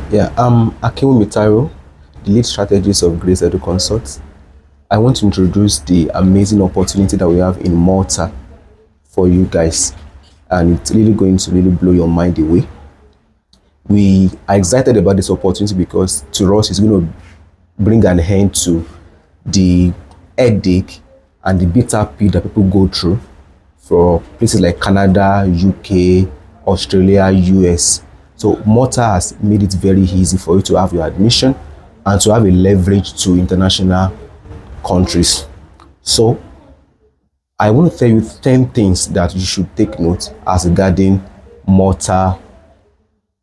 Yeah, I'm Akinwumi Mitaro, the lead strategist of Grace Edu Consult. I want to introduce the amazing opportunity that we have in Malta for you guys, and it's really going to really blow your mind away. We are excited about this opportunity because to us it's going to bring an end to the headache and the bitter pill that people go through for places like Canada, UK, Australia, US. So Malta has made it very easy for you to have your admission and to have a leverage to international countries. So I want to tell you 10 things that you should take note as regarding Malta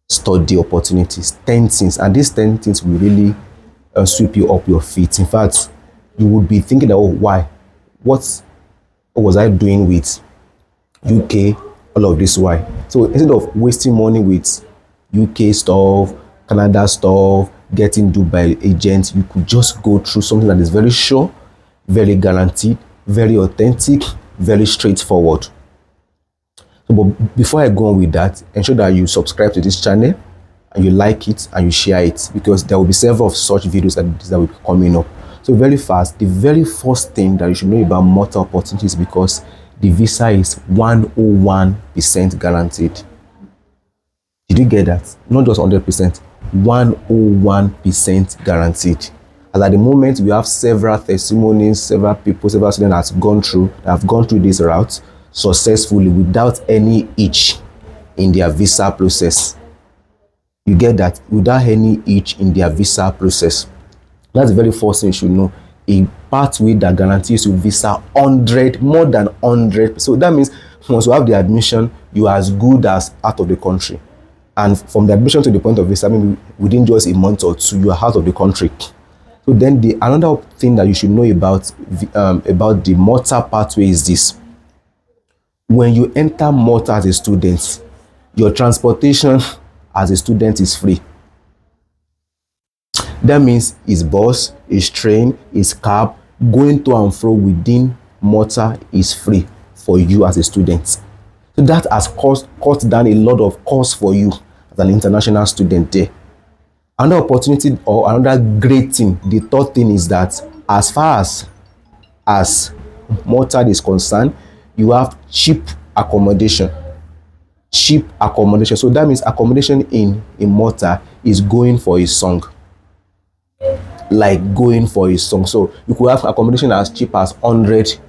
study opportunities. 10 things, and these 10 things will really sweep you up your feet. In fact, you would be thinking that, oh, why? What was I doing with UK, all of this, why? So instead of wasting money with UK stuff, Canada stuff, getting Dubai agents, you could just go through something that is very sure, very guaranteed, very authentic, very straightforward. So, but before I go on with that, ensure that you subscribe to this channel and you like it and you share it, because there will be several of such videos that will be coming up. So very fast, the very first thing that you should know about Malta opportunities, because the visa is 101% guaranteed. Did you get that? Not just 100%, 101% guaranteed. As at the moment, we have several testimonies, several people, several students that have gone through this route successfully without any hitch in their visa process. You get that? Without any hitch in their visa process. That's the very first thing you should know. A pathway that guarantees you visa 100, more than 100. So that means once you have the admission, you are as good as out of the country. And from the admission to the point of visa, maybe within just a month or two, you are out of the country. So then another thing that you should know about the Malta pathway is this. When you enter Malta as a student, your transportation as a student is free. That means his bus, his train, his cab, going to and fro within Malta is free for you as a student. So that has cut down a lot of cost for you as an international student there. Another opportunity or another great thing, the third thing, is that as far as Malta is concerned, you have cheap accommodation. Cheap accommodation. So that means accommodation in Malta is going for a song. Like going for a song. So you could have accommodation as cheap as €100.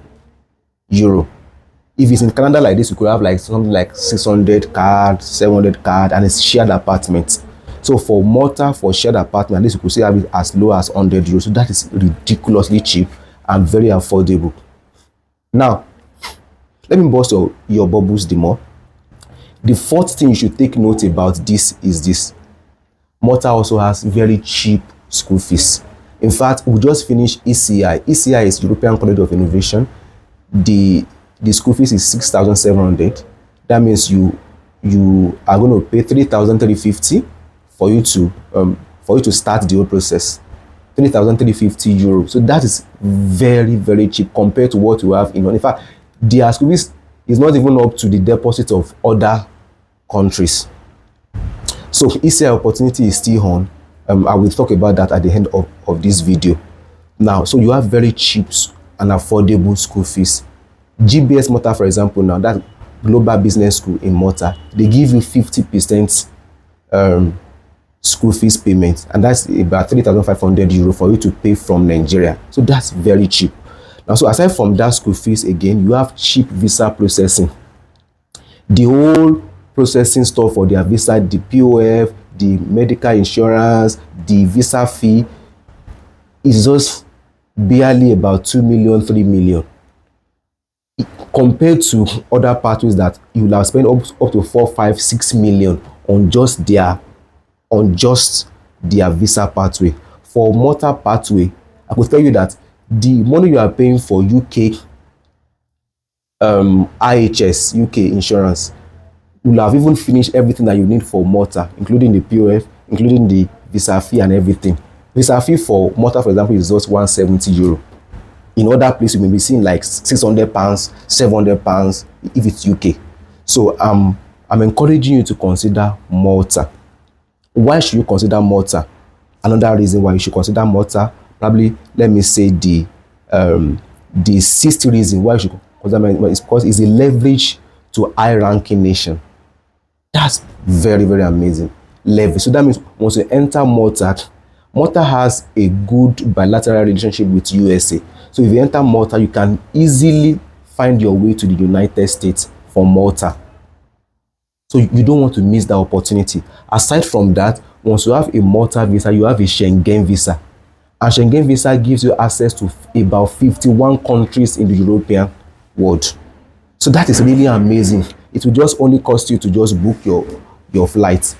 If it's in Canada like this, you could have like something like 600 card, 700 card, and it's shared apartment. So for Malta, for shared apartment, at least you could say have it as low as €100. So that is ridiculously cheap and very affordable. Now, let me bust your bubbles the more. The fourth thing you should take note about this is this. Malta also has very cheap school fees. In fact, we just finished ECI. ECI is European College of Innovation. The school fees is 6,700. That means you are going to pay 3,350 for you to start the whole process. €3,350. So that is very, very cheap compared to what we have in fact, their school fees is not even up to the deposit of other countries. So ECI opportunity is still on. I will talk about that at the end of this video. Now, so you have very cheap and affordable school fees. GBS Malta, for example, now that Global Business School in Malta, they give you 50% school fees payment, and that's about €3,500 for you to pay from Nigeria. So that's very cheap. Now, so aside from that school fees, again, you have cheap visa processing. The whole processing stuff for their visa, the POF, the medical insurance, the visa fee is just barely about 2 million, 3 million. Compared to other pathways that you will have spent up to 4, 5, 6 million on just their visa pathway. For Malta pathway, I could tell you that the money you are paying for UK IHS, UK insurance, will have even finished everything that you need for Malta, including the POF, including the visa fee and everything. Visa fee for Malta, for example, is just €170. In other places, you may be seeing like £600, £700 if it's UK. So I'm encouraging you to consider Malta. Why should you consider Malta? Another reason why you should consider Malta, probably let me say the sixth reason why you should consider Malta is because it's a leverage to high ranking nation. That's very, very amazing. Leverage. So that means once you enter Malta, Malta has a good bilateral relationship with USA. So if you enter Malta, you can easily find your way to the United States from Malta. So you don't want to miss that opportunity. Aside from that, once you have a Malta visa, you have a Schengen visa. And Schengen visa gives you access to about 51 countries in the European world. So that is really amazing. It will just only cost you to just book your flight.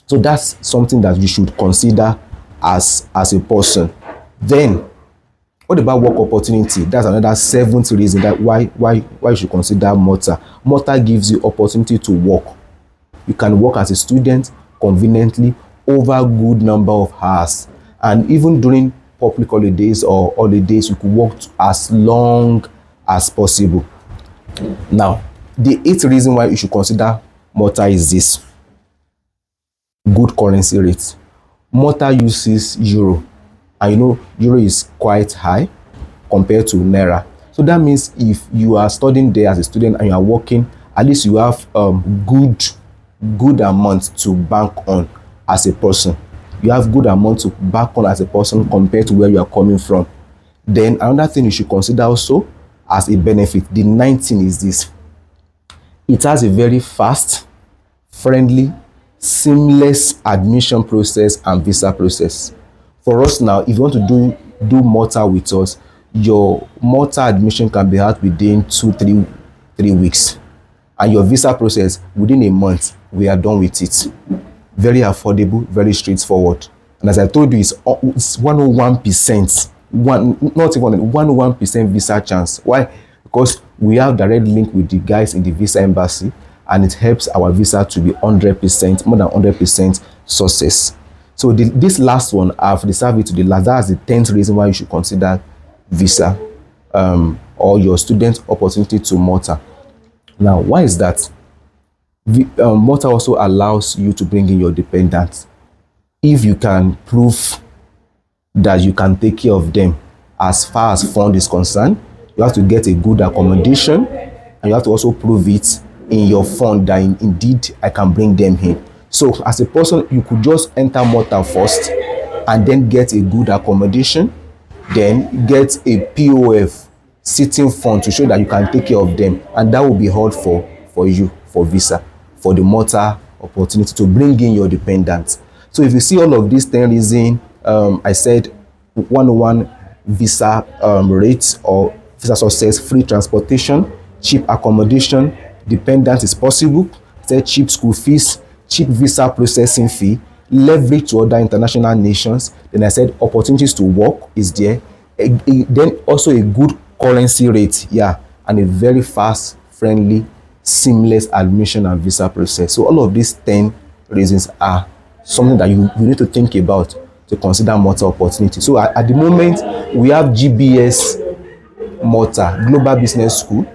So that's something that you should consider as a person. Then, what about work opportunity? That's another seventh reason that why you should consider Malta. Malta gives you opportunity to work. You can work as a student conveniently over a good number of hours, and even during public holidays or holidays, you could work as long as possible. Now, the eighth reason why you should consider Malta is this: good currency rate. Malta uses euro, and you know euro is quite high compared to naira. So that means if you are studying there as a student and you are working, at least you have good amount to bank on as a person. You have good amount to bank on as a person compared to where you are coming from. Then another thing you should consider also as a benefit, the 19 is this: it has a very fast, friendly, seamless admission process and visa process. For us now, if you want to do Malta with us, your Malta admission can be had within 3 weeks, and your visa process within a month. We are done with it. Very affordable, very straightforward. And as I told you, it's 101%, not even 101% visa chance. Why? Because we have direct link with the guys in the visa embassy, and it helps our visa to be 100%, more than 100% success. So this last one, I've reserved it to the last. That's the 10th reason why you should consider visa or your student opportunity to Malta. Now, why is that? Malta also allows you to bring in your dependents. If you can prove that you can take care of them as far as fund is concerned, you have to get a good accommodation, and you have to also prove it in your fund that indeed I can bring them in. So as a person, you could just enter Malta first and then get a good accommodation, then get a POF sitting fund to show that you can take care of them, and that will be held for you for visa, for the Malta opportunity to bring in your dependents. So if you see all of these 10 reasons, I said 101 visa rates or visa success, free transportation, cheap accommodation, dependent is possible, I said cheap school fees, cheap visa processing fee, leverage to other international nations. Then I said opportunities to work is there. Then also a good currency rate, yeah, and a very fast, friendly, seamless admission and visa process. So all of these 10 reasons are something that you need to think about to consider Malta opportunity. So at the moment, we have GBS Malta, Global Business School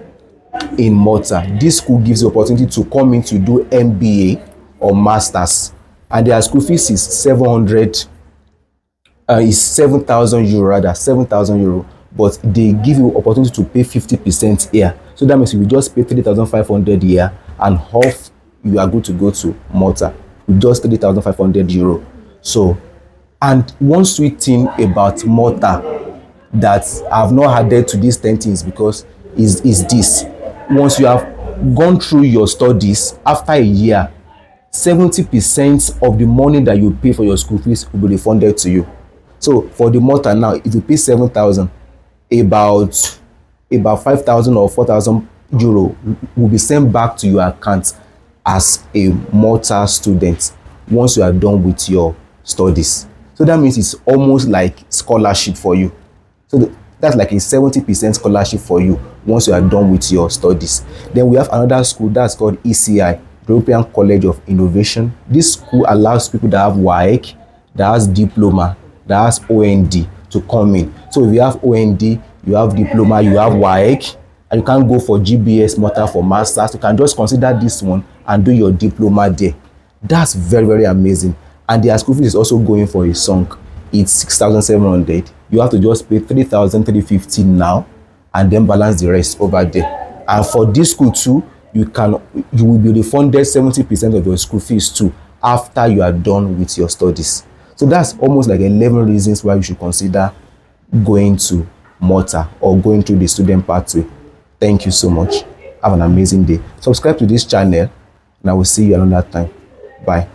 in Malta. This school gives you opportunity to come in to do MBA or Masters, and their school fees is 7,000 euro, rather 7,000 euro, but they give you opportunity to pay 50% here. So that means you will just pay 3,500 here, and half you are good to go to Malta with just 3,500 euro. So, and one sweet thing about Malta that I've not added to these 10 things because is this: once you have gone through your studies, after a year, 70% of the money that you pay for your school fees will be refunded to you. So for the Malta now, if you pay 7,000, about 5,000 or 4,000 euro will be sent back to your account as a Malta student once you are done with your studies. So that means it's almost like scholarship for you. So that's like a 70% scholarship for you once you are done with your studies. Then we have another school that's called ECI, European College of Innovation. This school allows people that have WAEC, that has diploma, that has OND to come in. So if you have OND, you have diploma, you have WAEC, and you can't go for GBS Malta for masters, you can just consider this one and do your diploma there. That's very, very amazing. and their school fees is also going for a song, it's 6,700. You have to just pay 3,350 now and then balance the rest over there. And for this school too, you will be refunded 70% of your school fees too after you are done with your studies. So that's almost like 11 reasons why you should consider going to Malta or going through the student pathway. Thank you so much. Have an amazing day. Subscribe to this channel and I will see you another time. Bye.